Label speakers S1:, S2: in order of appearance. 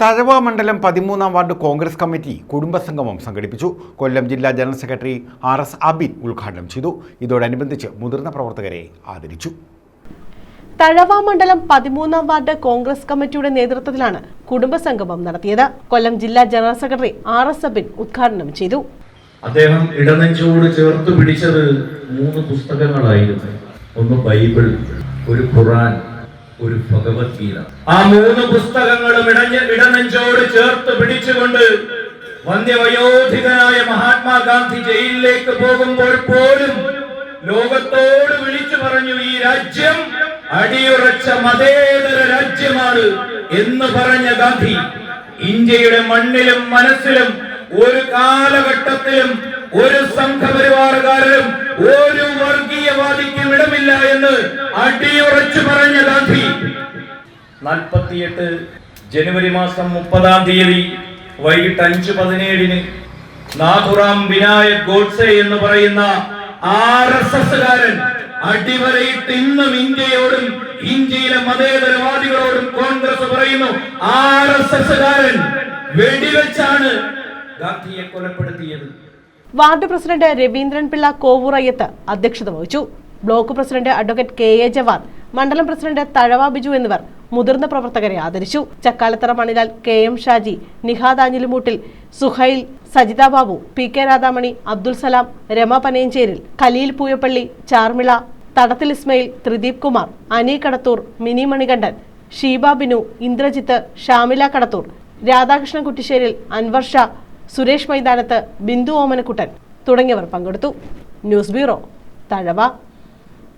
S1: തഴവ മണ്ഡലം 13-ാം ward Congress committee കുടുംബസംഗമം സംഘടിപ്പിച്ചു. കൊല്ലം ജില്ലാ ജനറൽ സെക്രട്ടറി RS അബിൻ ഉദ്ഘാടനം ചെയ്തു. ഇതോടനുബന്ധിച്ച് മുതിർന്ന പ്രവർത്തകരെ ആദരിച്ചു.
S2: തഴവ മണ്ഡലം 13-ാം വാർഡ് കോൺഗ്രസ് കമ്മിറ്റിയുടെ നേതൃത്വത്തിലാണ് കുടുംബസംഗമം നടത്തിയത്. കൊല്ലം ജില്ലാ ജനറൽ സെക്രട്ടറി RS അബിൻ ഉദ്ഘാടനം ചെയ്തു.
S3: അദ്ദേഹം ഇടനെഞ്ചോട് ചേർത്ത് പിടിച്ചത് 3 പുസ്തകങ്ങളായിരുന്നു. ഒന്ന് ബൈബിൾ, ഒരു ഖുർആൻ, ഒരു ഭഗവത്ഗീത. ആ 3 പുസ്തകങ്ങളും ഇടനെഞ്ചോട് ചേർത്ത് പിടിച്ചുകൊണ്ട് വന്ധ്യവയോധികനായ മഹാത്മാഗാന്ധി ജയിലിലേക്ക് പോകുമ്പോൾ പോലും ലോകത്തോട് വിളിച്ചു പറഞ്ഞു, ഈ രാജ്യം അടിയുറച്ച മതേതര രാജ്യമാണ് എന്ന് പറഞ്ഞ ഗാന്ധി ഇന്ത്യയുടെ മണ്ണിലും മനസ്സിലും ഒരു കാലഘട്ടത്തിലും ഒരു സംഘപരിവാറുകാരനും ഒരു വർഗീയവാദിക്കും ഇടമില്ല എന്ന് അടിയുറച്ചു പറഞ്ഞ ഗാന്ധി 48 ജനുവരി മാസം 30-ാം തീയതി വൈകിട്ട് 5:17 നാഥുറാം വിനായക് ഗോഡ്സെ എന്ന് പറയുന്ന RSSകാരൻ അടിവരയിട്ട് ഇന്നും ഇന്ത്യയോടും ഇന്ത്യയിലെ മതേതരവാദികളോടും കോൺഗ്രസ് പറയുന്നു, RSSകാരൻ വെടിവെച്ചാണ് ഗാന്ധിയെ കൊലപ്പെടുത്തിയത്.
S2: വാർഡ് പ്രസിഡന്റ് രവീന്ദ്രൻ പിള്ള കോവൂറയ്യത്ത് അധ്യക്ഷത വഹിച്ചു. ബ്ലോക്ക് പ്രസിഡന്റ് അഡ്വക്കേറ്റ് KA ജവാൻ, മണ്ഡലം പ്രസിഡന്റ് തഴവ ബിജു എന്നിവർ മുതിർന്ന പ്രവർത്തകരെ ആദരിച്ചു. ചക്കാലത്തറ മണിലാൽ, KM ഷാജി, നിഹാദ് ആഞ്ഞിലിമൂട്ടിൽ, സുഹൈൽ, സജിത ബാബു, PK രാധാമണി, അബ്ദുൽ സലാം, രമ പനയഞ്ചേരിൽ, ഖലീൽ പൂയപ്പള്ളി, ചാർമിള, തടത്തിൽ ഇസ്മയിൽ, ത്രിദീപ് കുമാർ, അനി കടത്തൂർ, മിനി മണികണ്ഠൻ, ഷീബ ബിനു, ഇന്ദ്രജിത്ത്, ഷാമില കടത്തൂർ, രാധാകൃഷ്ണൻ കുറ്റിശ്ശേരിൽ, അൻവർ ഷാ, സുരേഷ് മൈതാനത്ത്, ബിന്ദു ഓമനക്കുട്ടൻ തുടങ്ങിയവർ പങ്കെടുത്തു. News bureau, Thazhava.